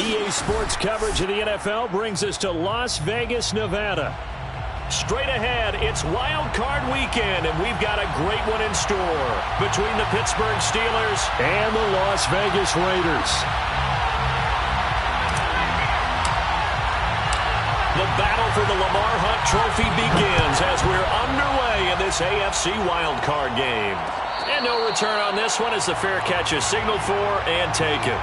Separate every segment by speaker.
Speaker 1: EA Sports coverage of the NFL brings us to Las Vegas, Nevada. Straight ahead, it's Wild Card Weekend, and we've got a great one in store between the Pittsburgh Steelers and the Las Vegas Raiders. The battle for the Lamar Hunt Trophy begins as we're underway in this AFC Wild Card game. And no return on this one as the fair catch is signaled for and taken.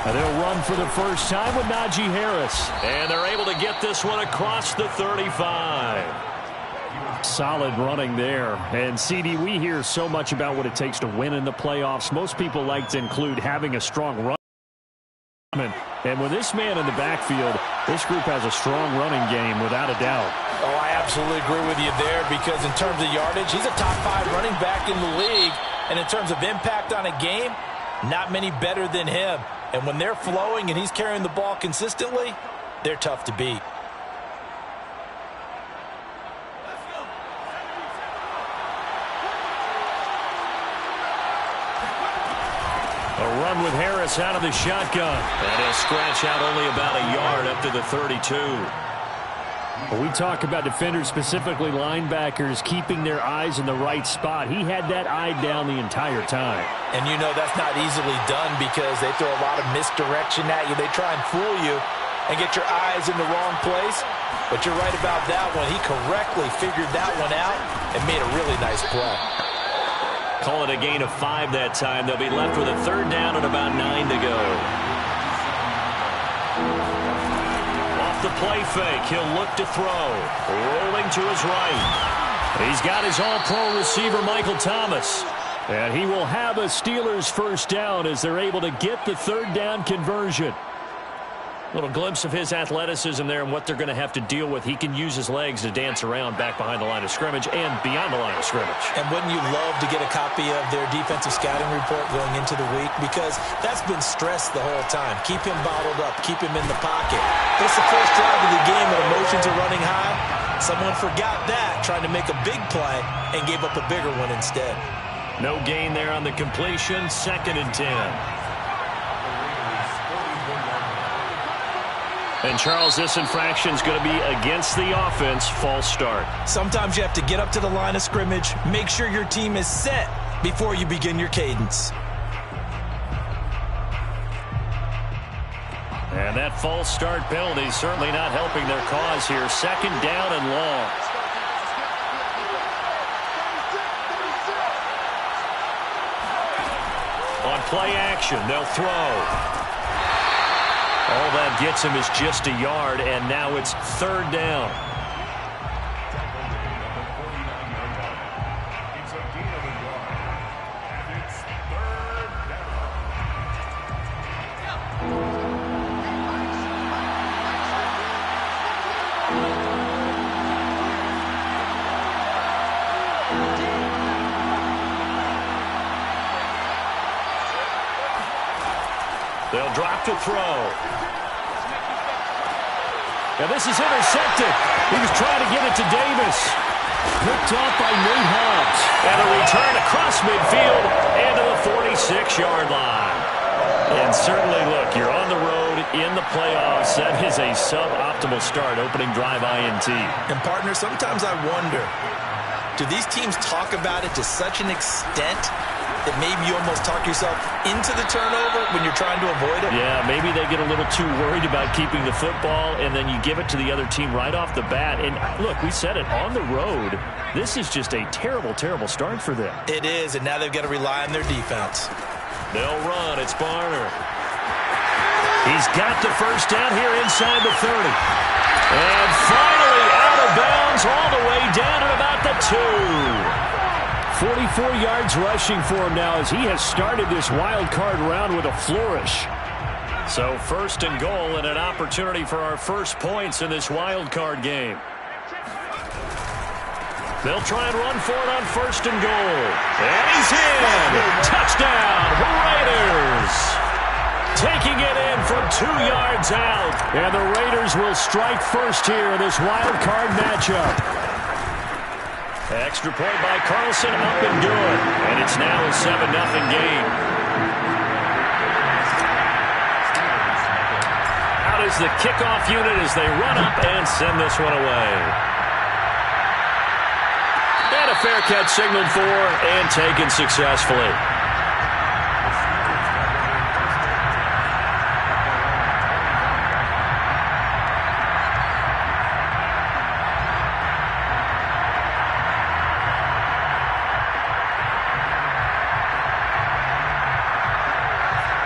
Speaker 1: They'll run for the first time with Najee Harris. And they're able to get this one across the 35. Solid running there. And, CD, we hear so much about what it takes to win in the playoffs. Most people like to include having a strong run. And with this man in the backfield, this group has a strong running game without a doubt.
Speaker 2: Oh, I absolutely agree with you there because in terms of yardage, he's a top 5 running back in the league. And in terms of impact on a game, not many better than him. And when they're flowing and he's carrying the ball consistently, they're tough to beat.
Speaker 1: A run with Harris out of the shotgun. And he'll scratch out only about a yard up to the 32. When we talk about defenders, specifically linebackers, keeping their eyes in the right spot, he had that eye down the entire time.
Speaker 2: And you know that's not easily done because they throw a lot of misdirection at you. They try and fool you and get your eyes in the wrong place. But you're right about that one. He correctly figured that one out and made a really nice play.
Speaker 1: Call it a gain of 5 that time. They'll be left with a third down and about 9 to go. The play fake. He'll look to throw. Rolling to his right. He's got his all-pro receiver, Michael Thomas. And he will have a Steelers first down as they're able to get the third down conversion. Little glimpse of his athleticism there and what they're going to have to deal with. He can use his legs to dance around back behind the line of scrimmage and beyond the line of scrimmage.
Speaker 2: And wouldn't you love to get a copy of their defensive scouting report going into the week? Because that's been stressed the whole time. Keep him bottled up. Keep him in the pocket. But it's the first drive of the game and emotions are running high. Someone forgot that, trying to make a big play, and gave up a bigger one instead.
Speaker 1: No gain there on the completion. 2nd and 10. And, Charles, this infraction is going to be against the offense. False start.
Speaker 2: Sometimes you have to get up to the line of scrimmage, make sure your team is set before you begin your cadence.
Speaker 1: And that false start penalty certainly not helping their cause here. 2nd down and long. On play action, they'll throw. All that gets him is just a yard, and now it's 3rd down. They'll drop to throw. Now this is intercepted. He was trying to get it to Davis. Picked off by Nate Hobbs. And a return across midfield and to the 46-yard line. And certainly, look, you're on the road in the playoffs. That is a suboptimal start, opening drive INT.
Speaker 2: And, partner, sometimes I wonder, do these teams talk about it to such an extent that maybe you almost talk yourself into the turnover when you're trying to avoid it?
Speaker 1: Yeah, maybe they get a little too worried about keeping the football, and then you give it to the other team right off the bat. And, look, we said it, on the road, this is just a terrible, terrible start for them.
Speaker 2: It is, and now they've got to rely on their defense.
Speaker 1: They'll run. It's Barner. He's got the first down here inside the 30. And finally out of bounds all the way down at about the 2. 44 yards rushing for him now as he has started this wild card round with a flourish. So 1st and goal and an opportunity for our first points in this wild card game. They'll try and run for it on 1st and goal. And he's in! Touchdown, Raiders! And the Raiders will strike first here in this wild card matchup. Extra point by Carlson, up and good. And it's now a 7-0 game. Out is the kickoff unit as they run up and send this one away. And a fair catch signaled for and taken successfully.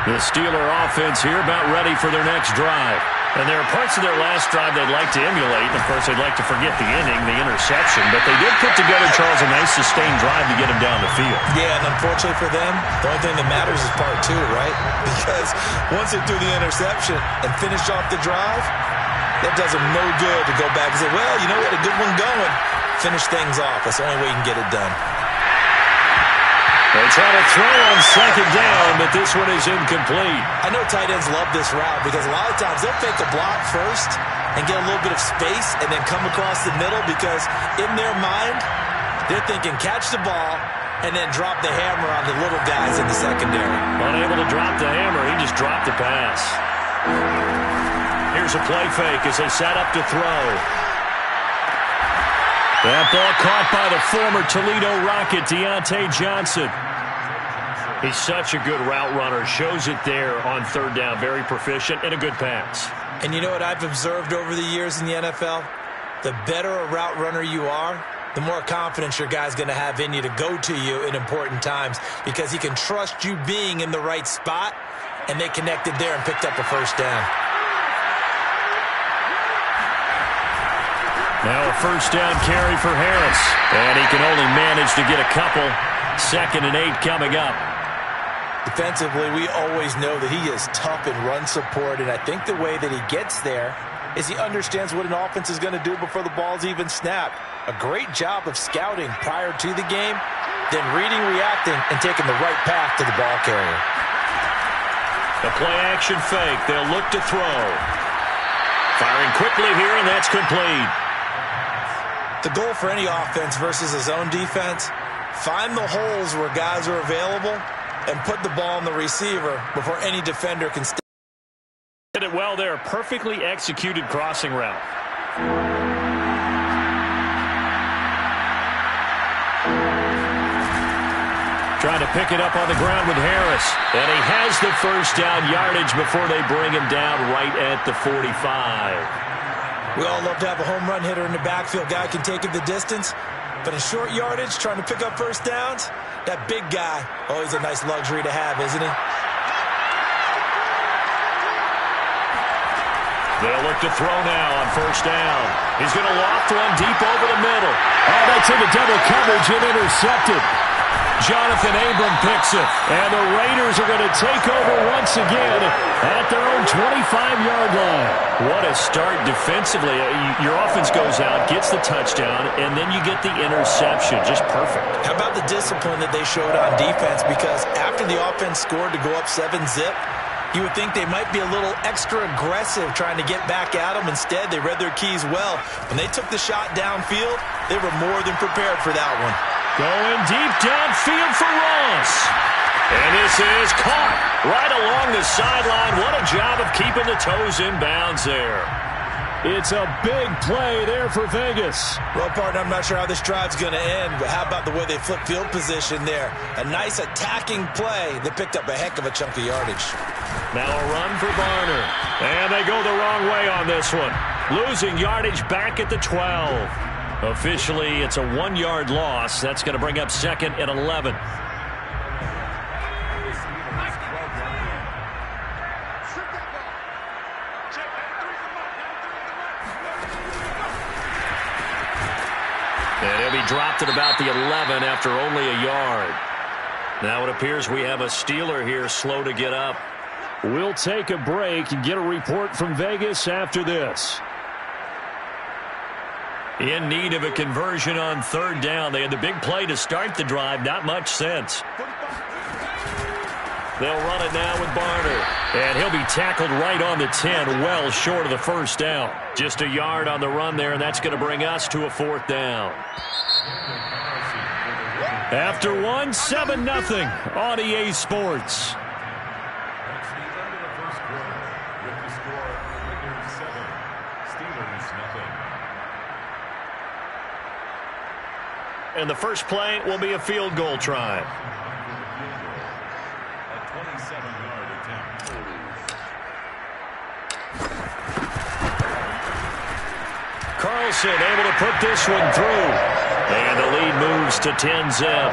Speaker 1: The Steeler offense here about ready for their next drive. And there are parts of their last drive they'd like to emulate. And, of course, they'd like to forget the ending, the interception. But they did put together, Charles, a nice sustained drive to get them down the field.
Speaker 2: Yeah, and unfortunately for them, the only thing that matters is part two, right? Because once they do the interception and finish off the drive, that does them no good to go back and say, well, you know, we had a good one going. Finish things off. That's the only way you can get it done.
Speaker 1: They try to throw on second down, but this one is incomplete.
Speaker 2: I know tight ends love this route because a lot of times they'll fake a block first and get a little bit of space and then come across the middle because in their mind, they're thinking catch the ball and then drop the hammer on the little guys in the secondary.
Speaker 1: Unable to drop the hammer, he just dropped the pass. Here's a play fake as they set up to throw. That ball caught by the former Toledo Rocket, Deontay Johnson. He's such a good route runner. Shows it there on third down. Very proficient and a good pass.
Speaker 2: And you know what I've observed over the years in the NFL? The better a route runner you are, the more confidence your guy's going to have in you to go to you in important times because he can trust you being in the right spot, and they connected there and picked up a first down.
Speaker 1: Now a first down carry for Harris. And he can only manage to get a couple. 2nd and 8 coming up.
Speaker 2: Defensively, we always know that he is tough in run support, and I think the way that he gets there is he understands what an offense is going to do before the ball's even snapped. A great job of scouting prior to the game, then reading, reacting, and taking the right path to the ball carrier.
Speaker 1: The play-action fake. They'll look to throw. Firing quickly here, and that's complete.
Speaker 2: The goal for any offense versus a zone defense, find the holes where guys are available and put the ball on the receiver before any defender can stay.
Speaker 1: Did it well there. Perfectly executed crossing route. Trying to pick it up on the ground with Harris. And he has the first down yardage before they bring him down right at the 45.
Speaker 2: We all love to have a home run hitter in the backfield. Guy can take it the distance. But in short yardage, trying to pick up first downs, that big guy, always a nice luxury to have, isn't he?
Speaker 1: They'll look to throw now on first down. He's going to loft one deep over the middle. Oh, that's into double coverage and intercepted. Jonathan Abram picks it. And the Raiders are going to take over once again at their own 25-yard line. What a start defensively. Your offense goes out, gets the touchdown, and then you get the interception. Just perfect.
Speaker 2: How about the discipline that they showed on defense? Because after the offense scored to go up 7-zip, you would think they might be a little extra aggressive trying to get back at them. Instead, they read their keys well. When they took the shot downfield, they were more than prepared for that one.
Speaker 1: Going deep downfield for Ross. And this is caught right along the sideline. What a job of keeping the toes in bounds there. It's a big play there for Vegas.
Speaker 2: Well, partner, I'm not sure how this drive's going to end, but how about the way they flip field position there? A nice attacking play that picked up a heck of a chunk of yardage.
Speaker 1: Now a run for Barner. And they go the wrong way on this one. Losing yardage back at the 12. Officially, it's a 1-yard loss. That's going to bring up 2nd and 11. And he'll be dropped at about the 11 after only a yard. Now it appears we have a Steeler here slow to get up. We'll take a break and get a report from Vegas after this. In need of a conversion on third down. They had the big play to start the drive. Not much sense. They'll run it now with Barner. And he'll be tackled right on the 10, well short of the first down. Just a yard on the run there, and that's going to bring us to a 4th down. After 7-0 on EA Sports. And the first play will be a field goal try.
Speaker 3: A 27-yard attempt.
Speaker 1: Carlson able to put this one through. And the lead moves to 10-zip.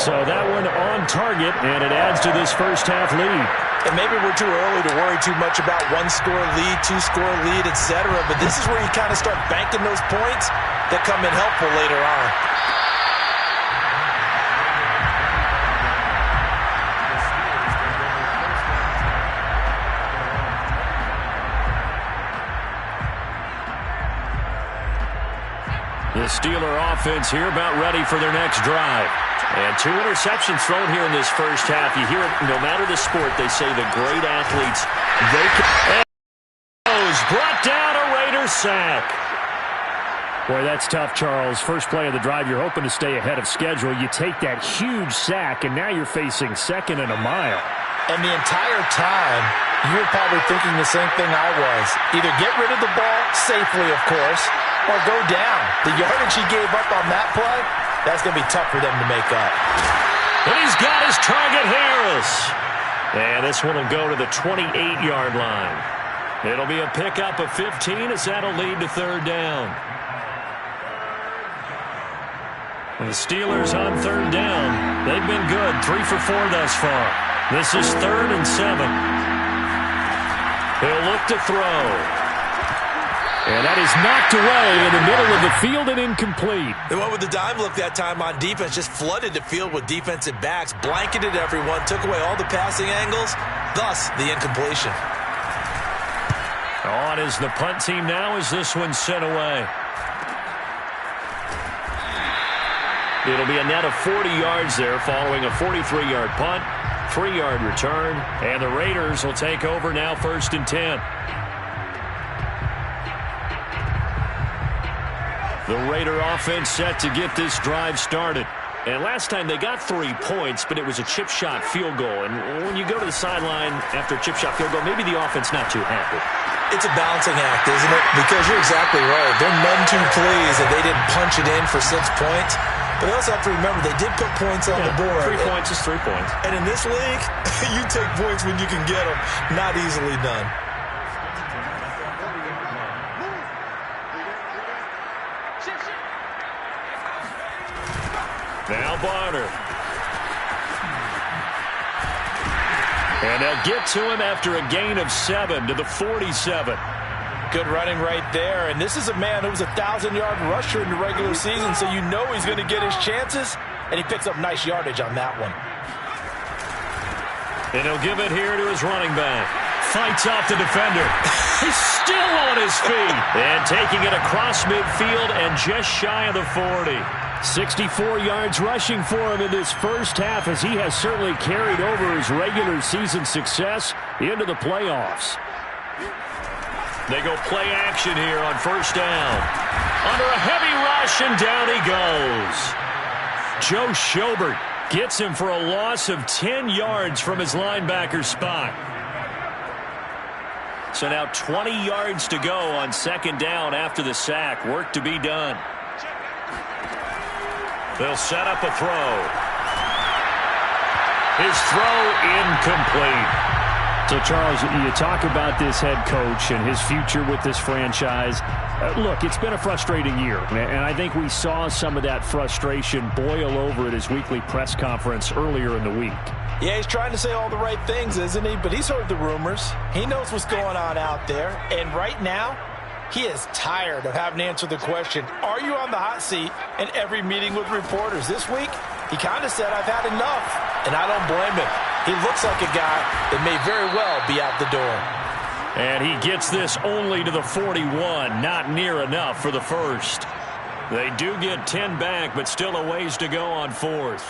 Speaker 1: So that one on target, and it adds to this first half lead.
Speaker 2: And maybe we're too early to worry too much about 1-score lead, 2-score lead, etc. But this is where you kind of start banking those points that come in helpful later on.
Speaker 1: The Steeler offense here about ready for their next drive. And 2 interceptions thrown here in this first half. You hear it, no matter the sport, they say the great athletes, they can... Brought down a Raider sack.
Speaker 4: Boy, that's tough, Charles. First play of the drive, you're hoping to stay ahead of schedule. You take that huge sack, and now you're facing 2nd and a mile.
Speaker 2: And the entire time, you were probably thinking the same thing I was. Either get rid of the ball, safely, of course, or go down. The yardage he gave up on that play, that's going to be tough for them to make up.
Speaker 1: And he's got his target, Harris. And this one will go to the 28-yard line. It'll be a pickup of 15 as that'll lead to 3rd down. And the Steelers on 3rd down. They've been good, 3 for 4 thus far. This is 3rd and 7. He'll look to throw.
Speaker 4: And that is knocked away in the middle of the field and incomplete.
Speaker 2: They went with the dime look that time on defense, just flooded the field with defensive backs, blanketed everyone, took away all the passing angles, thus the incompletion.
Speaker 1: On is the punt team now as this one's sent away. It'll be a net of 40 yards there following a 43-yard punt, 3-yard return, and the Raiders will take over now 1st and 10. The Raider offense set to get this drive started. And last time they got 3 points, but it was a chip shot field goal. And when you go to the sideline after a chip shot field goal, maybe the offense not too happy.
Speaker 2: It's a balancing act, isn't it? Because you're exactly right. They're none too pleased that they didn't punch it in for 6 points. But they also have to remember they did put points on the board.
Speaker 1: 3 points is 3 points.
Speaker 2: And in this league, you take points when you can get them. Not easily done.
Speaker 1: Now Barner. And they'll get to him after a gain of 7 to the 47.
Speaker 2: Good running right there. And this is a man who was a 1,000-yard rusher in the regular season, so you know he's going to get his chances. And he picks up nice yardage on that one.
Speaker 1: And he'll give it here to his running back. Fights off the defender. He's still on his feet. And taking it across midfield and just shy of the 40.
Speaker 4: 64 yards rushing for him in this first half as he has certainly carried over his regular season success into the playoffs.
Speaker 1: They go play action here on 1st down. Under a heavy rush, and down he goes. Joe Schobert gets him for a loss of 10 yards from his linebacker spot. So now 20 yards to go on 2nd down after the sack. Work to be done. They'll set up a throw. His throw incomplete.
Speaker 4: So, Charles, you talk about this head coach and his future with this franchise. Look, it's been a frustrating year, and I think we saw some of that frustration boil over at his weekly press conference earlier in the week.
Speaker 2: Yeah, he's trying to say all the right things, isn't he? But he's heard the rumors. He knows what's going on out there. And right now, he is tired of having to answer the question, are you on the hot seat in every meeting with reporters? This week, he kind of said, I've had enough. And I don't blame him. He looks like a guy that may very well be out the door.
Speaker 1: And he gets this only to the 41. Not near enough for the first. They do get 10 back, but still a ways to go on 4th.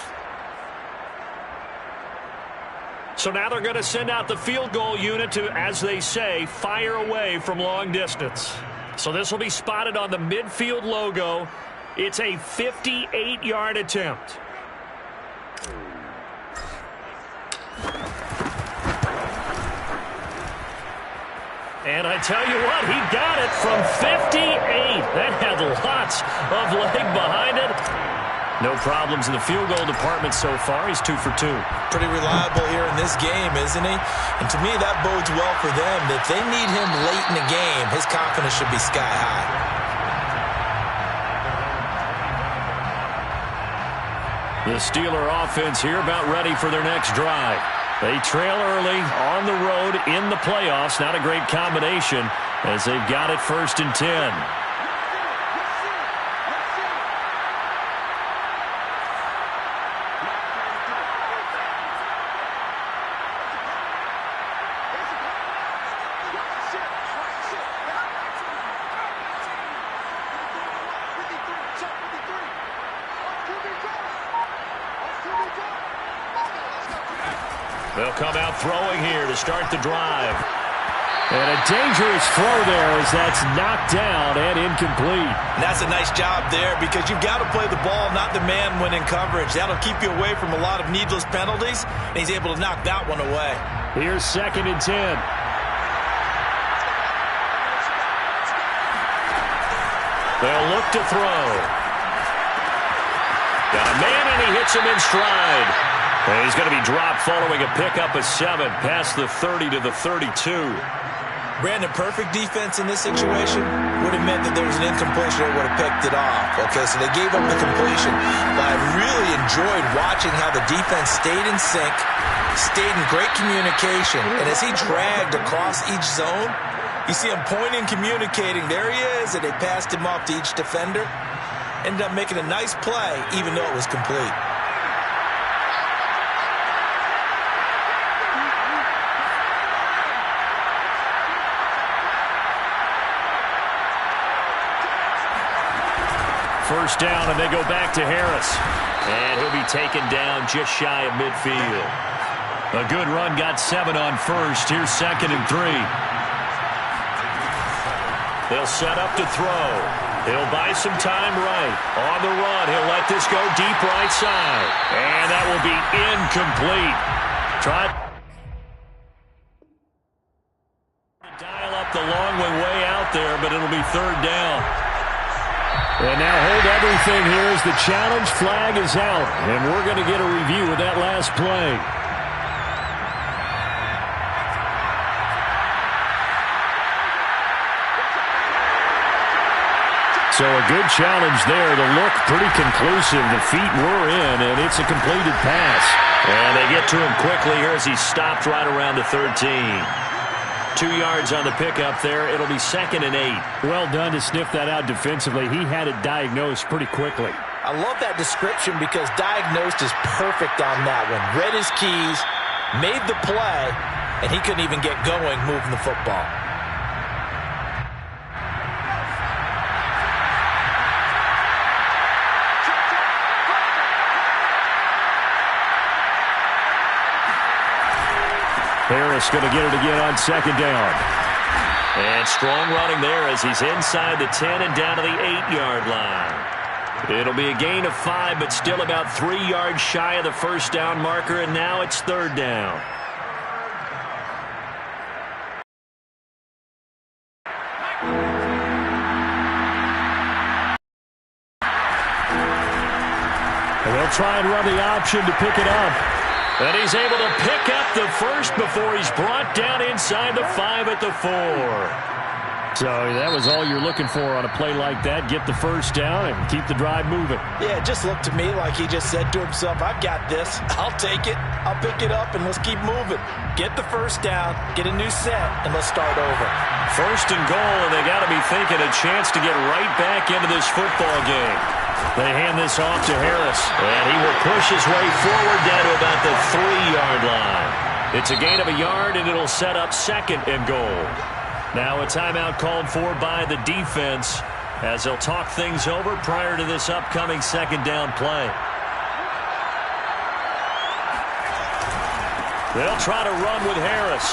Speaker 1: So now they're going to send out the field goal unit to, as they say, fire away from long distance. So this will be spotted on the midfield logo. It's a 58-yard attempt. And I tell you what, he got it from 58. That had lots of leg behind it. No problems in the field goal department so far. He's 2 for 2.
Speaker 2: Pretty reliable here in this game, isn't he? And to me, that bodes well for them. If they need him late in the game, his confidence should be sky high.
Speaker 1: The Steeler offense here about ready for their next drive. They trail early on the road in the playoffs. Not a great combination as they've got it 1st and 10. They'll come out throwing here to start the drive.
Speaker 4: And a dangerous throw there as that's knocked down and incomplete.
Speaker 2: And that's a nice job there because you've got to play the ball, not the man when in coverage. That'll keep you away from a lot of needless penalties, and he's able to knock that one away.
Speaker 4: Here's 2nd and 10.
Speaker 1: They'll look to throw. Got a man, and he hits him in stride. And he's going to be dropped following a pickup of 7 past the 30 to the 32.
Speaker 2: Brandon, perfect defense in this situation would have meant that there was an incompletion that would have picked it off. Okay, so they gave up the completion. But I really enjoyed watching how the defense stayed in sync, stayed in great communication. And as he dragged across each zone, you see him pointing, communicating. There he is, and they passed him off to each defender. Ended up making a nice play, even though it was complete.
Speaker 1: First down, and they go back to Harris. And he'll be taken down just shy of midfield. A good run, got 7 on first. Here's 2nd and 3. They'll set up to throw. He'll buy some time right. On the run, he'll let this go deep right side. And that will be incomplete. Try to dial up the long way out there, but it'll be 3rd down.
Speaker 4: And now hold everything here as the challenge flag is out. And we're going to get a review of that last play. So a good challenge there. The look pretty conclusive. The feet were in, and it's a completed pass.
Speaker 1: And they get to him quickly here as he stopped right around the 13. 2 yards on the pickup there. It'll be 2nd and 8.
Speaker 4: Well done to sniff that out defensively. He had it diagnosed pretty quickly.
Speaker 2: I love that description because diagnosed is perfect on that one. Read his keys, made the play, and he couldn't even get going moving the football.
Speaker 4: Harris going to get it again on 2nd down.
Speaker 1: And strong running there as he's inside the 10 and down to the 8-yard line. It'll be a gain of 5, but still about 3 yards shy of the first down marker, and now it's 3rd down.
Speaker 4: And they'll try and run the option to pick it up.
Speaker 1: And he's able to pick up the first before he's brought down inside the 5 at the 4.
Speaker 4: So that was all you're looking for on a play like that. Get the first down and keep the drive moving.
Speaker 2: Yeah, it just looked to me like he just said to himself, I've got this. I'll take it. I'll pick it up, and let's keep moving. Get the first down, get a new set, and let's start over.
Speaker 1: 1st and goal, and they got to be thinking a chance to get right back into this football game. They hand this off to Harris, and he will push his way forward down to about the 3-yard line. It's a gain of a yard, and it'll set up 2nd and goal. Now a timeout called for by the defense as they'll talk things over prior to this upcoming 2nd down play. They'll try to run with Harris.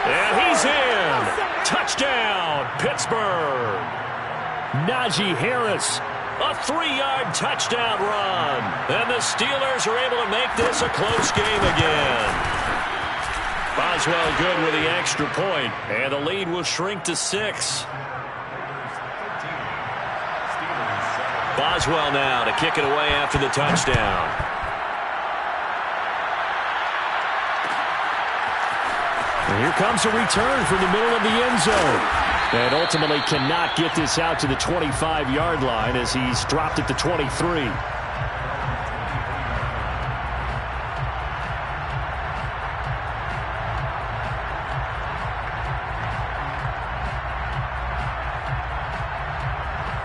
Speaker 1: And he's in. Touchdown, Pittsburgh.
Speaker 4: Najee Harris.
Speaker 1: A 3-yard touchdown run. And the Steelers are able to make this a close game again. Boswell good with the extra point. And the lead will shrink to 6. Boswell now to kick it away after the touchdown.
Speaker 4: And here comes a return from the middle of the end zone. And ultimately cannot get this out to the 25-yard line as he's dropped at the 23.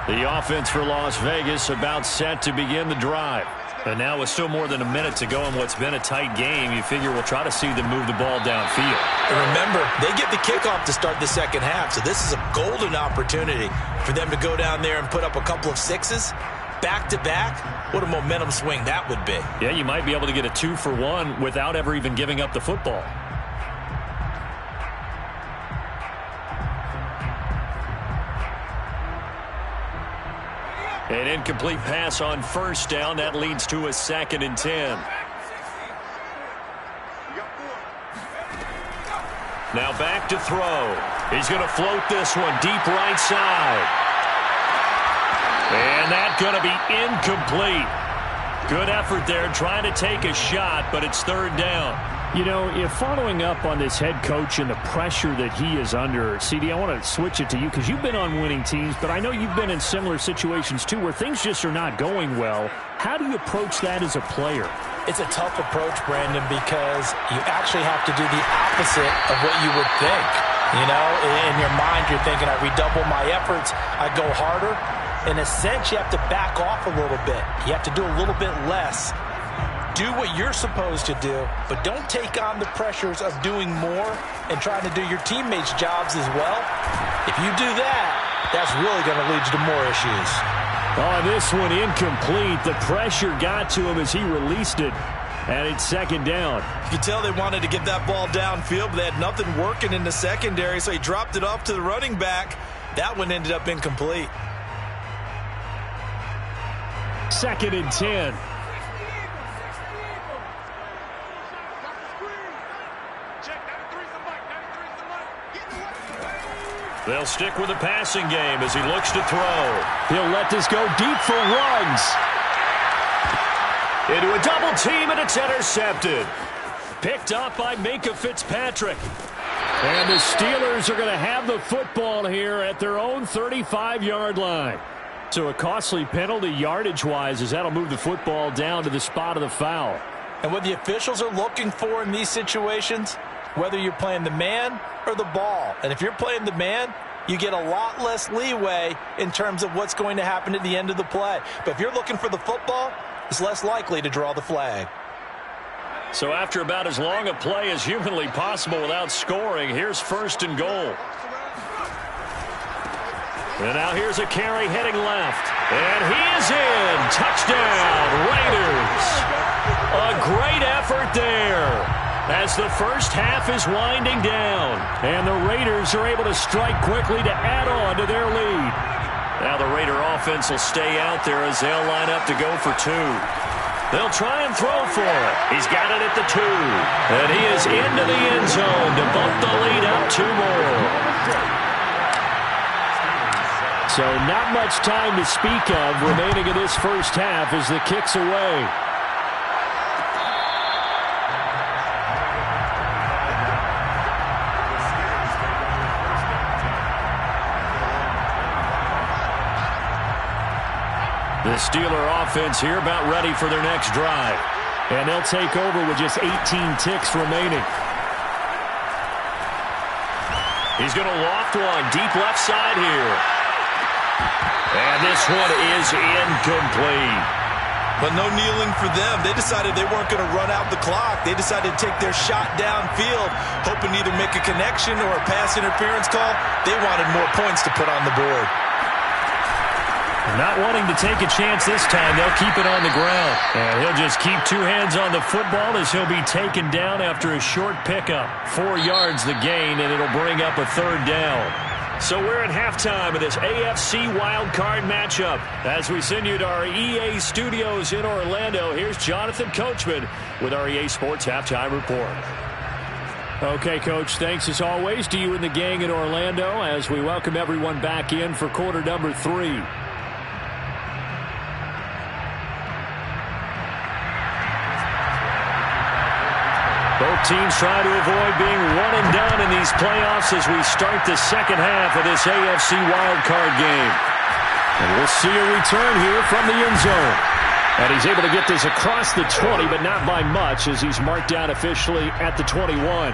Speaker 4: The offense for Las Vegas about set to begin the drive.
Speaker 1: And now with still more than a minute to go in what's been a tight game, you figure we'll try to see them move the ball downfield.
Speaker 2: And remember, they get the kickoff to start the second half, so this is a golden opportunity for them to go down there and put up a couple of sixes back-to-back. What a momentum swing that would be.
Speaker 1: Yeah, you might be able to get a 2-for-1 without ever even giving up the football. An incomplete pass on first down. That leads to a 2nd and 10. Now back to throw. He's going to float this one deep right side. And that's going to be incomplete. Good effort there trying to take a shot, but it's 3rd down.
Speaker 4: You know, if following up on this head coach and the pressure that he is under, CD, I want to switch it to you because you've been on winning teams, but I know you've been in similar situations too where things just are not going well. How do you approach that as a player?
Speaker 2: It's a tough approach, Brandon, because you actually have to do the opposite of what you would think. You know, in your mind, you're thinking, I redouble my efforts, I go harder. In a sense, you have to back off a little bit. You have to do a little bit less. Do what you're supposed to do, but don't take on the pressures of doing more and trying to do your teammates' jobs as well. If you do that, that's really going to lead you to more issues.
Speaker 4: Oh, this one incomplete. The pressure got to him as he released it, and it's 2nd down.
Speaker 2: You can tell they wanted to get that ball downfield, but they had nothing working in the secondary, so he dropped it off to the running back. That one ended up incomplete.
Speaker 4: 2nd and 10.
Speaker 1: They'll stick with the passing game as he looks to throw.
Speaker 4: He'll let this go deep for runs.
Speaker 1: Into a double team, and it's intercepted. Picked up by Minkah Fitzpatrick.
Speaker 4: And the Steelers are going to have the football here at their own 35-yard line. So a costly penalty yardage-wise as that'll move the football down to the spot of the foul.
Speaker 2: And what the officials are looking for in these situations, whether you're playing the man or the ball. And if you're playing the man, you get a lot less leeway in terms of what's going to happen at the end of the play. But if you're looking for the football, it's less likely to draw the flag.
Speaker 1: So after about as long a play as humanly possible without scoring, here's 1st and goal. And now here's a carry heading left. And he is in. Touchdown, Raiders. A great effort there as the first half is winding down.
Speaker 4: And the Raiders are able to strike quickly to add on to their lead.
Speaker 1: Now the Raider offense will stay out there as they'll line up to go for 2. They'll try and throw for it. He's got it at the 2. And he is into the end zone to bump the lead up 2 more.
Speaker 4: So not much time to speak of remaining in this first half as the kick's away.
Speaker 1: The Steeler offense here about ready for their next drive.
Speaker 4: And they'll take over with just 18 ticks remaining.
Speaker 1: He's going to loft one deep left side here. And this one is incomplete.
Speaker 2: But no kneeling for them. They decided they weren't going to run out the clock. They decided to take their shot downfield, hoping to either make a connection or a pass interference call. They wanted more points to put on the board.
Speaker 1: Not wanting to take a chance this time, they'll keep it on the ground. And he'll just keep two hands on the football as he'll be taken down after a short pickup. 4 yards the gain, and it'll bring up a third down. So we're at halftime of this AFC wildcard matchup. As we send you to our EA studios in Orlando, here's Jonathan Coachman with our EA Sports Halftime Report.
Speaker 4: Okay, Coach, thanks as always to you and the gang in Orlando as we welcome everyone back in for quarter number 3.
Speaker 1: Both teams try to avoid being one and done in these playoffs as we start the second half of this AFC wildcard game.
Speaker 4: And we'll see a return here from the end zone. And he's able to get this across the 20, but not by much as he's marked down officially at the 21.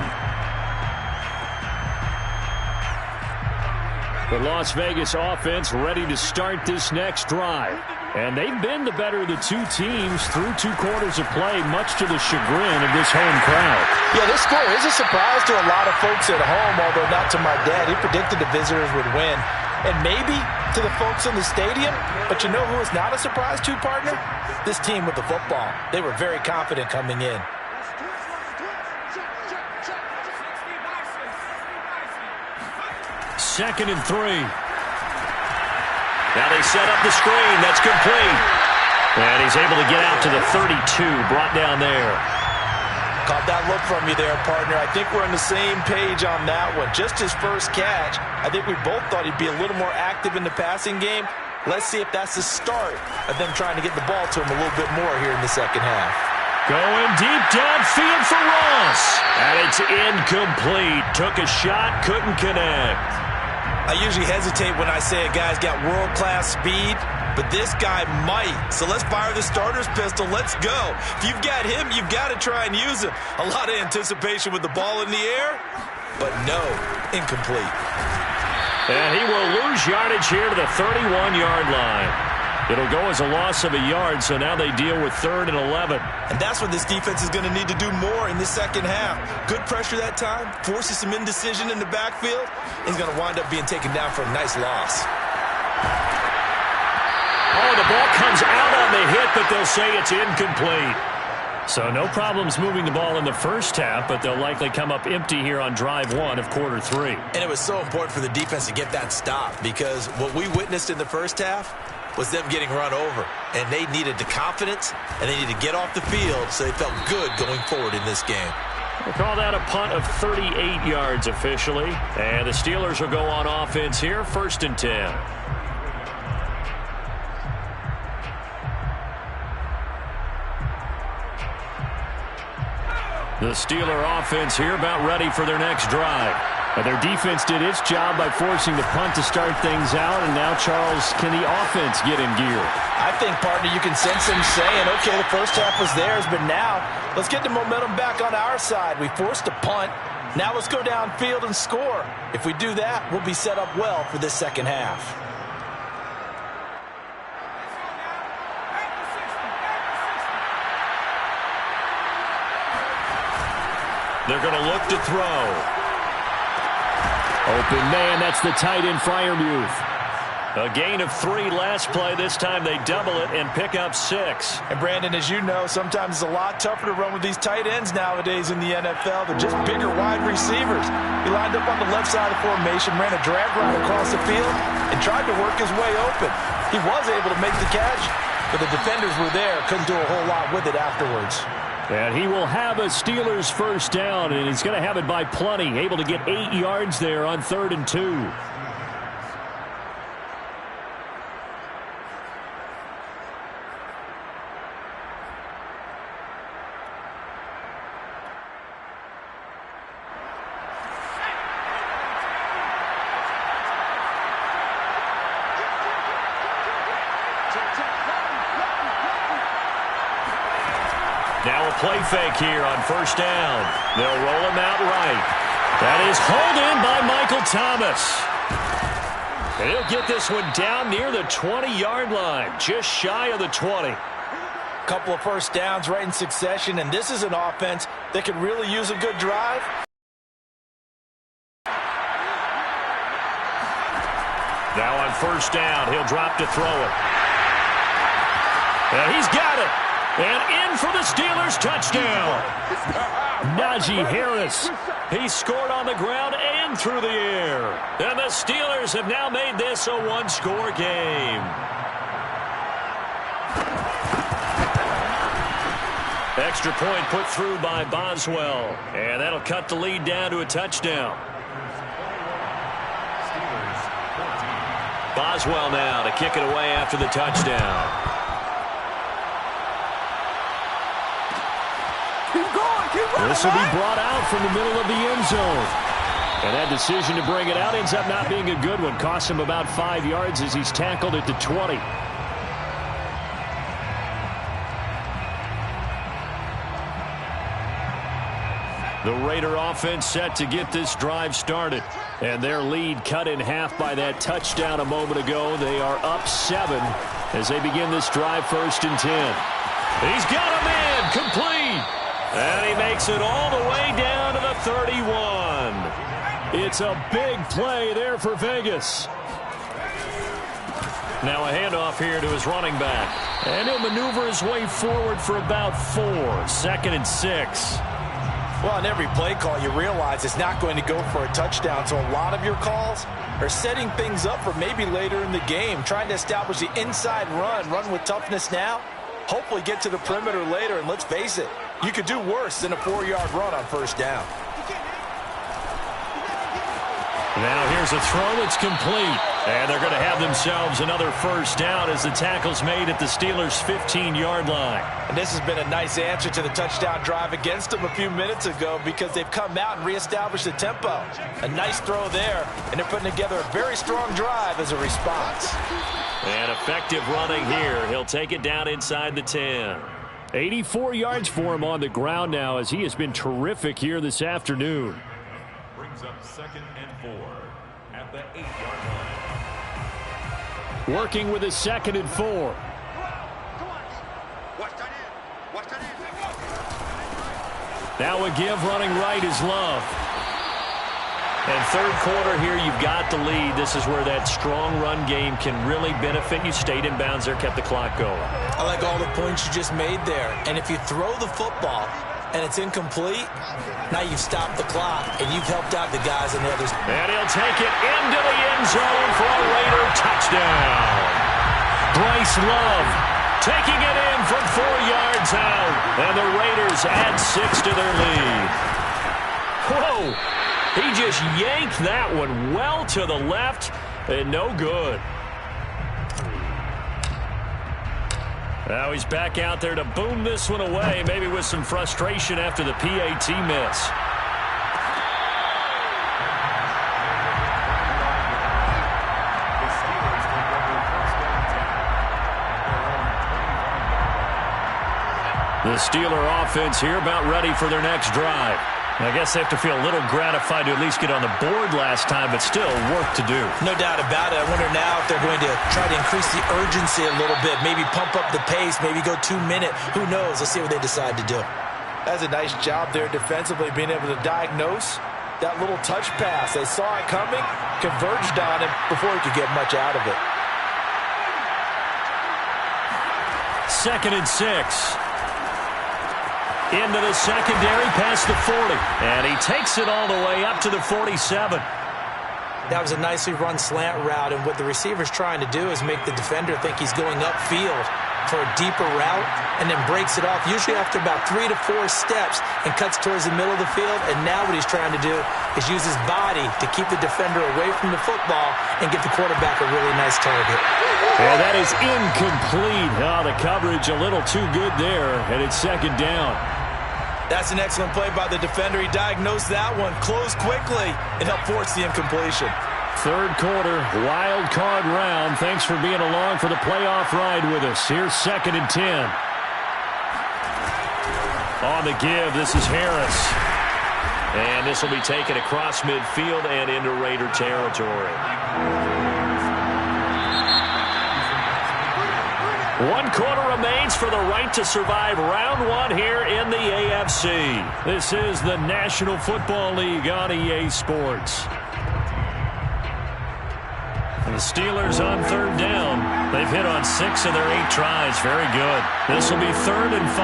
Speaker 4: The Las Vegas offense ready to start this next drive. And they've been the better of the two teams through 2 quarters of play, much to the chagrin of this home crowd.
Speaker 2: Yeah, this score is a surprise to a lot of folks at home, although not to my dad. He predicted the visitors would win. And maybe to the folks in the stadium. But you know who is not a surprise to, partner? This team with the football. They were very confident coming in.
Speaker 1: Second and 3. Now they set up the screen. That's complete. And he's able to get out to the 32, brought down there.
Speaker 2: Caught that look from you there, partner. I think we're on the same page on that one. Just his first catch. I think we both thought he'd be a little more active in the passing game. Let's see if that's the start of them trying to get the ball to him a little bit more here in the second half.
Speaker 1: Going deep downfield for Ross. And it's incomplete. Took a shot, couldn't connect.
Speaker 2: I usually hesitate when I say a guy's got world-class speed, but this guy might. So let's fire the starter's pistol. Let's go. If you've got him, you've got to try and use him. A lot of anticipation with the ball in the air, but no, incomplete.
Speaker 1: And he will lose yardage here to the 31-yard line. It'll go as a loss of a yard, so now they deal with 3rd and 11.
Speaker 2: And that's what this defense is going to need to do more in the second half. Good pressure that time, forces some indecision in the backfield. He's going to wind up being taken down for a nice loss.
Speaker 1: Oh, the ball comes out on the hit, but they'll say it's incomplete. So no problems moving the ball in the first half, but they'll likely come up empty here on drive 1 of quarter 3.
Speaker 2: And it was so important for the defense to get that stop because what we witnessed in the first half was them getting run over. And they needed the confidence, and they needed to get off the field so they felt good going forward in this game.
Speaker 1: We'll call that a punt of 38 yards officially. And the Steelers will go on offense here, 1st and 10. The Steeler offense here about ready for their next drive. And their defense did its job by forcing the punt to start things out. And now, Charles, can the offense get in gear?
Speaker 2: I think, partner, you can sense them saying, okay, the first half was theirs, but now let's get the momentum back on our side. We forced a punt. Now let's go downfield and score. If we do that, we'll be set up well for this second half.
Speaker 1: They're going to look to throw.
Speaker 4: Open man, that's the tight end, Freiermuth.
Speaker 1: A gain of 3 last play. This time they double it and pick up 6.
Speaker 2: And, Brandon, as you know, sometimes it's a lot tougher to run with these tight ends nowadays in the NFL. They're just bigger wide receivers. He lined up on the left side of the formation, ran a drag route across the field, and tried to work his way open. He was able to make the catch, but the defenders were there. Couldn't do a whole lot with it afterwards.
Speaker 4: And he will have a Steelers first down, and he's going to have it by plenty. Able to get 8 yards there on 3rd and 2.
Speaker 1: Now a play fake here on 1st down. They'll roll him out right. That is hauled in by Michael Thomas. And he'll get this one down near the 20-yard line, just shy of the 20.
Speaker 2: Couple of first downs right in succession, and this is an offense that could really use a good drive.
Speaker 1: Now on first down, he'll drop to throw it. And he's got it. And in for the Steelers touchdown. Najee Harris. He scored on the ground and through the air. And the Steelers have now made this a one-score game. Extra point put through by Boswell. And that'll cut the lead down to a touchdown. Boswell now to kick it away after the touchdown. This will be brought out from the middle of the end zone. And that decision to bring it out ends up not being a good one. Costs him about 5 yards as he's tackled at the 20. The Raider offense set to get this drive started. And their lead cut in half by that touchdown a moment ago. They are up 7 as they begin this drive 1st and 10. He's got a man complete. And he makes it all the way down to the 31. It's a big play there for Vegas. Now a handoff here to his running back. And he'll maneuver his way forward for about 4. 2nd and 6.
Speaker 2: Well, on every play call, you realize it's not going to go for a touchdown. So a lot of your calls are setting things up for maybe later in the game, trying to establish the inside run with toughness now. Hopefully get to the perimeter later, and let's face it, you could do worse than a 4-yard run on first down.
Speaker 1: Now here's a throw that's complete. And they're going to have themselves another first down as the tackle's made at the Steelers' 15-yard line.
Speaker 2: And this has been a nice answer to the touchdown drive against them a few minutes ago because they've come out and reestablished the tempo. A nice throw there, and they're putting together a very strong drive as a response.
Speaker 1: And effective running here. He'll take it down inside the 10.
Speaker 4: 84 yards for him on the ground now as he has been terrific here this afternoon.
Speaker 3: Brings up 2nd and 4 at the 8-yard line.
Speaker 4: Working with his 2nd and 4. Now a give running right is Love.
Speaker 1: And 3rd quarter here, you've got the lead. This is where that strong run game can really benefit you. Stayed in bounds there, kept the clock going.
Speaker 2: I like all the points you just made there. And if you throw the football and it's incomplete, now you've stopped the clock and you've helped out the guys on the others.
Speaker 1: And he'll take it into the end zone for a Raider touchdown. Bryce Love taking it in from 4 yards out. And the Raiders add 6 to their lead. Whoa! He just yanked that one well to the left and no good. Now he's back out there to boom this one away, maybe with some frustration after the PAT miss. The Steeler offense here about ready for their next drive. I guess they have to feel a little gratified to at least get on the board last time, but still work to do.
Speaker 2: No doubt about it. I wonder now if they're going to try to increase the urgency a little bit, maybe pump up the pace, maybe go 2-minute. Who knows? Let's see what they decide to do. That's a nice job there defensively, being able to diagnose that little touch pass. They saw it coming, converged on him before he could get much out of it.
Speaker 1: 2nd and 6. Into the secondary past the 40. And he takes it all the way up to the 47.
Speaker 2: That was a nicely run slant route, and what the receiver's trying to do is make the defender think he's going upfield for a deeper route and then breaks it off, usually after about 3 to 4 steps, and cuts towards the middle of the field. And now what he's trying to do is use his body to keep the defender away from the football and get the quarterback a really nice target.
Speaker 4: And that is incomplete. Oh, the coverage a little too good there, and it's 2nd down.
Speaker 2: That's an excellent play by the defender. He diagnosed that one, closed quickly, and helped force the incompletion.
Speaker 4: 3rd quarter, wild card round. Thanks for being along for the playoff ride with us. Here's 2nd and 10. On the give, this is Harris. And this will be taken across midfield and into Raider territory. 1 quarter remains for the right to survive round 1 here in the AFC. This is the National Football League on EA Sports.
Speaker 1: And the Steelers on third down. They've hit on 6 of their 8 tries. Very good. This will be 3rd and 5.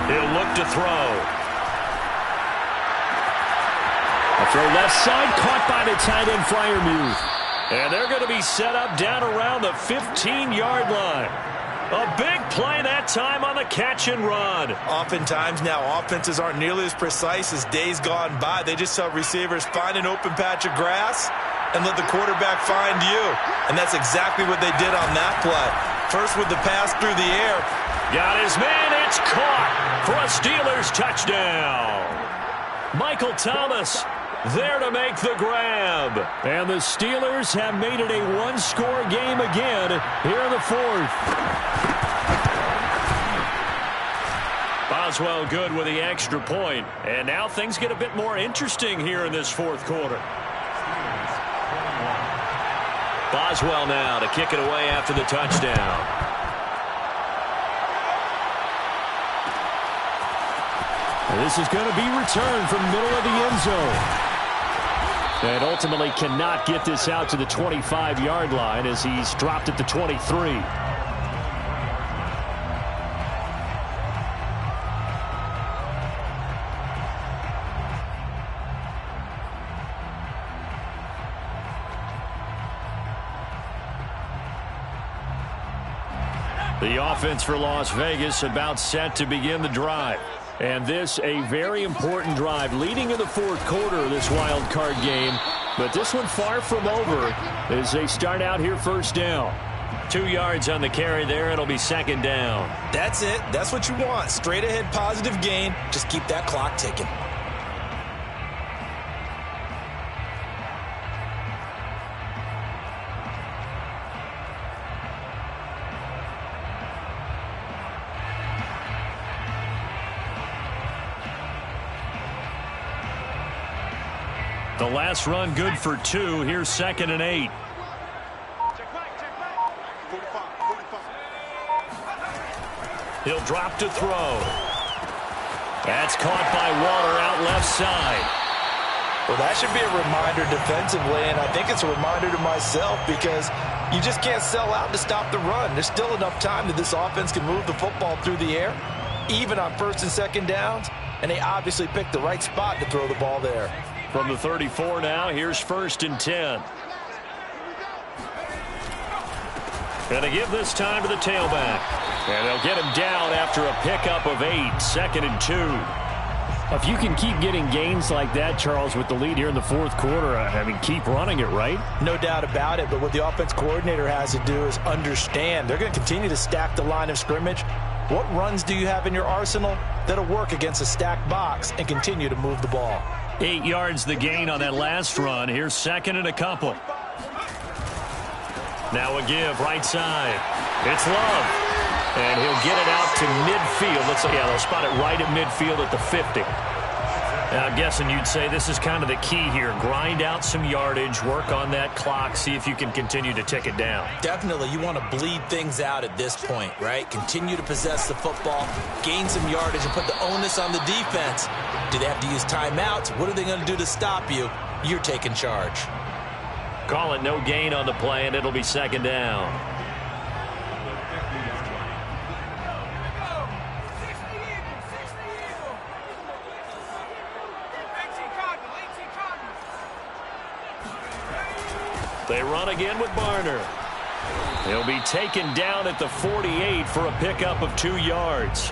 Speaker 1: He'll look to throw.
Speaker 4: A throw left side, caught by the tight end Freiermuth.
Speaker 1: And they're going to be set up down around the 15-yard line. A big play that time on the catch and run.
Speaker 2: Oftentimes now, offenses aren't nearly as precise as days gone by. They just tell receivers, find an open patch of grass and let the quarterback find you. And that's exactly what they did on that play. First with the pass through the air.
Speaker 1: Got his man. It's caught for a Steelers touchdown. Michael Thomas there to make the grab.
Speaker 4: And the Steelers have made it a one-score game again here in the 4th.
Speaker 1: Boswell good with the extra point. And now things get a bit more interesting here in this 4th quarter. Boswell now to kick it away after the touchdown.
Speaker 4: And this is going to be returned from the middle of the end zone. And ultimately cannot get this out to the 25-yard line as he's dropped at the 23. The offense for Las Vegas about set to begin the drive. And this a very important drive leading in the 4th quarter of this wild card game. But this one far from over as they start out here 1st down.
Speaker 1: 2 yards on the carry there. It'll be 2nd down.
Speaker 2: That's it. That's what you want. Straight ahead positive gain. Just keep that clock ticking.
Speaker 1: The last run good for 2. Here's 2nd and 8. He'll drop to throw. That's caught by Waller out left side.
Speaker 2: Well, that should be a reminder defensively, and I think it's a reminder to myself because you just can't sell out to stop the run. There's still enough time that this offense can move the football through the air, even on 1st and 2nd downs, and they obviously picked the right spot to throw the ball there.
Speaker 1: From the 34 now, here's 1st and 10. Gonna give this time to the tailback. And they'll get him down after a pickup of 8. 2nd and 2.
Speaker 4: If you can keep getting gains like that, Charles, with the lead here in the 4th quarter, I mean, keep running it, right?
Speaker 2: No doubt about it, but what the offense coordinator has to do is understand. They're going to continue to stack the line of scrimmage. What runs do you have in your arsenal that'll work against a stacked box and continue to move the ball?
Speaker 1: 8 yards the gain on that last run. Here's 2nd and a couple. Now a give right side. It's Love. And he'll get it out to midfield. They'll spot it right at midfield at the 50. Now, I'm guessing you'd say this is kind of the key here. Grind out some yardage, work on that clock, see if you can continue to tick it down.
Speaker 2: Definitely, you want to bleed things out at this point, right? Continue to possess the football, gain some yardage, and put the onus on the defense. Do they have to use timeouts? What are they going to do to stop you? You're taking charge.
Speaker 1: Call it no gain on the play, and it'll be 2nd down. They run again with Barner. He'll be taken down at the 48 for a pickup of 2 yards.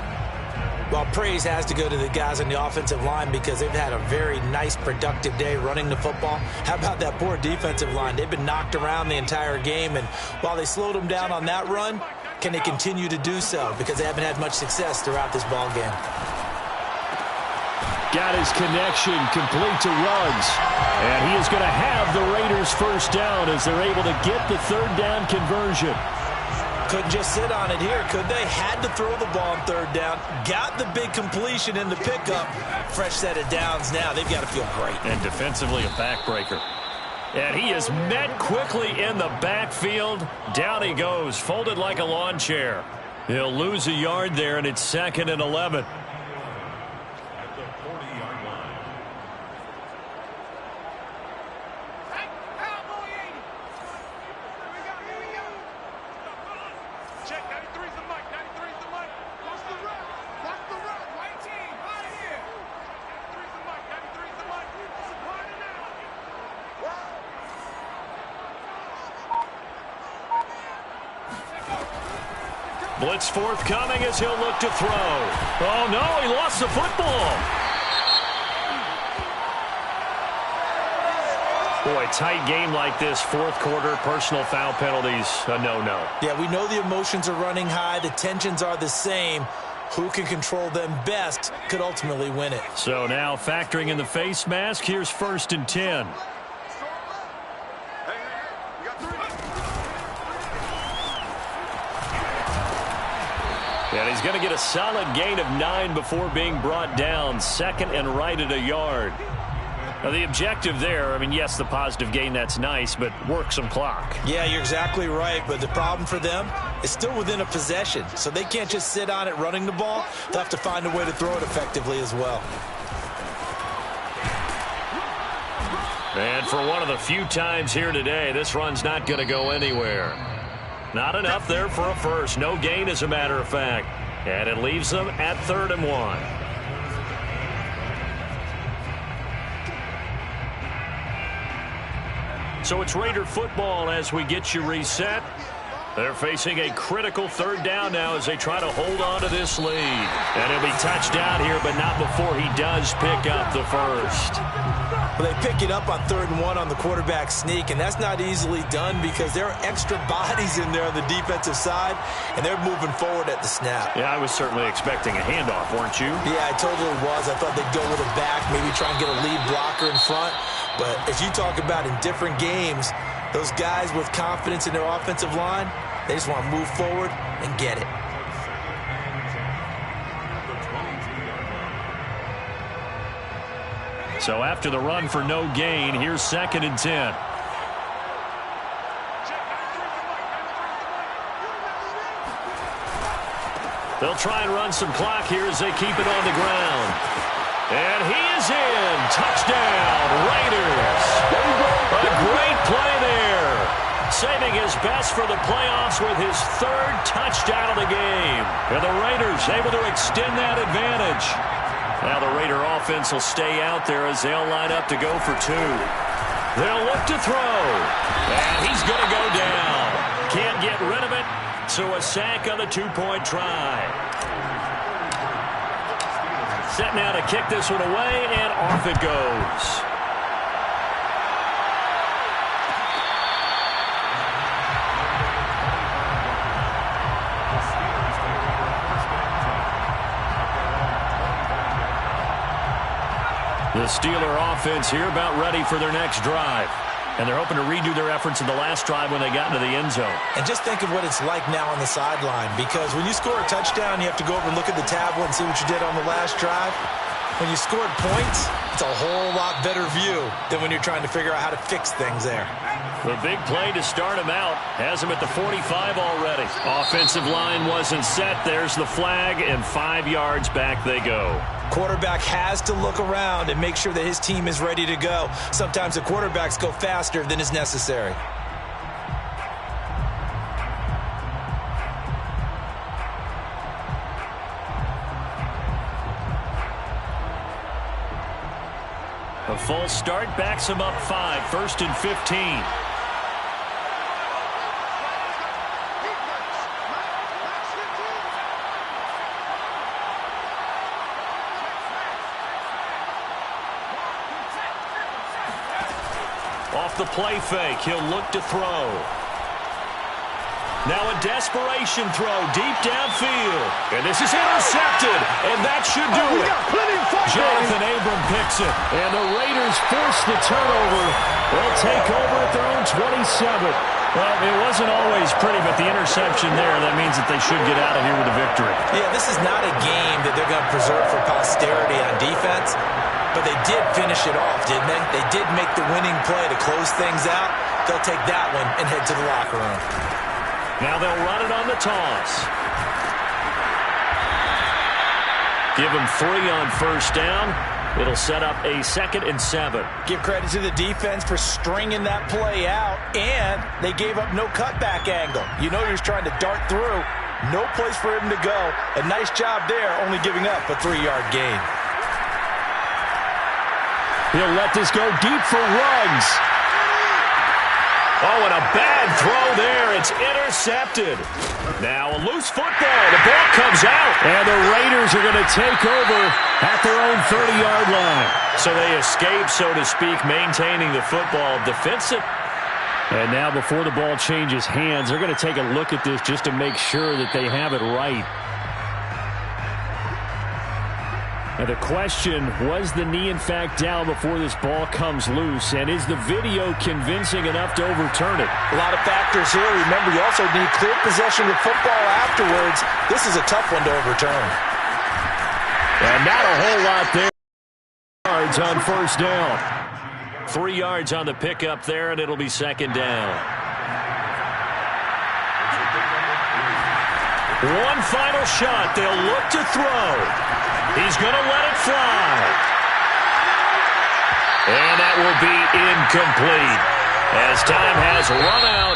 Speaker 2: Well, praise has to go to the guys on the offensive line because they've had a very nice, productive day running the football. How about that poor defensive line? They've been knocked around the entire game, and while they slowed them down on that run, can they continue to do so? Because they haven't had much success throughout this ball game.
Speaker 4: Got his connection complete to Ruggs. And he is going to have the Raiders 1st down as they're able to get the 3rd down conversion.
Speaker 2: Couldn't just sit on it here, could they? Had to throw the ball on 3rd down. Got the big completion in the pickup. Fresh set of downs now. They've got to feel great.
Speaker 1: And defensively a backbreaker. And he is met quickly in the backfield. Down he goes, folded like a lawn chair. He'll lose a yard there, and it's 2nd and 11. Blitz forthcoming as he'll look to throw. Oh, no, he lost the football. Boy, tight game like this, fourth quarter, personal foul penalties, a no-no.
Speaker 2: Yeah, we know the emotions are running high. The tensions are the same. Who can control them best could ultimately win it.
Speaker 1: So now factoring in the face mask, here's 1st and 10. And he's going to get a solid gain of 9 before being brought down. 2nd and right at a yard. Now, the objective there, I mean, yes, the positive gain, that's nice, but work some clock.
Speaker 2: Yeah, you're exactly right, but the problem for them is still within a possession, so they can't just sit on it running the ball. They'll have to find a way to throw it effectively as well.
Speaker 1: And for one of the few times here today, this run's not going to go anywhere. Not enough there for a first. No gain, as a matter of fact. And it leaves them at 3rd and 1. So it's Raider football as we get you reset. They're facing a critical 3rd down now as they try to hold on to this lead. And he'll be touched down here, but not before he does pick up the first.
Speaker 2: Well, they pick it up on 3rd and 1 on the quarterback sneak, and that's not easily done because there are extra bodies in there on the defensive side, and they're moving forward at the snap.
Speaker 1: Yeah, I was certainly expecting a handoff, weren't you?
Speaker 2: Yeah, I totally was. I thought they'd go with a back, maybe try and get a lead blocker in front. But as you talk about in different games, those guys with confidence in their offensive line, they just want to move forward and get it.
Speaker 1: So after the run for no gain, here's 2nd and 10. They'll try and run some clock here as they keep it on the ground. And he is in. Touchdown, Raiders. A great play there. Saving his best for the playoffs with his 3rd touchdown of the game. And the Raiders able to extend that advantage. Now the Raider offense will stay out there as they'll line up to go for 2. They'll look to throw. And he's going to go down. Can't get rid of it. So a sack on the 2-point try. Set now to kick this one away, and off it goes. The Steeler offense here about ready for their next drive. And they're hoping to redo their efforts in the last drive when they got into the end zone.
Speaker 2: And just think of what it's like now on the sideline, because when you score a touchdown, you have to go over and look at the tablet and see what you did on the last drive. When you scored points, it's a whole lot better view than when you're trying to figure out how to fix things there.
Speaker 1: The big play to start him out has him at the 45 already. Offensive line wasn't set. There's the flag, and 5 yards back they go.
Speaker 2: Quarterback has to look around and make sure that his team is ready to go. Sometimes the quarterbacks go faster than is necessary.
Speaker 1: A false start backs him up 5, 1st and 15. Off the play fake, he'll look to throw. Now a desperation throw deep downfield. And this is intercepted, and that should do it. Jonathan Abram picks it, and the Raiders force the turnover. They'll take over at their own 27. Well, it wasn't always pretty, but the interception there, that means that they should get out of here with a victory.
Speaker 2: Yeah, this is not a game that they're going to preserve for posterity on defense, but they did finish it off, didn't they? They did make the winning play to close things out. They'll take that one and head to the locker room.
Speaker 1: Now they'll run it on the toss. Give them 3 on 1st down. It'll set up a 2nd and 7.
Speaker 2: Give credit to the defense for stringing that play out, and they gave up no cutback angle. You know he was trying to dart through. No place for him to go. A nice job there, only giving up a 3-yard gain.
Speaker 1: He'll let this go deep for Ruggs. Oh, and a bad throw there. It's intercepted. Now a loose football. The ball comes out.
Speaker 4: And the Raiders are going to take over at their own 30-yard line.
Speaker 1: So they escape, so to speak, maintaining the football defensive.
Speaker 4: And now before the ball changes hands, they're going to take a look at this just to make sure that they have it right. Now the question, was the knee in fact down before this ball comes loose? And is the video convincing enough to overturn it?
Speaker 2: A lot of factors here. Remember, you also need clear possession of football afterwards. This is a tough one to overturn.
Speaker 1: And not a whole lot there. Yards on first down. 3 yards on the pickup there, and it'll be second down. One final shot. They'll look to throw. He's going to let it fly. And that will be incomplete as time has run out.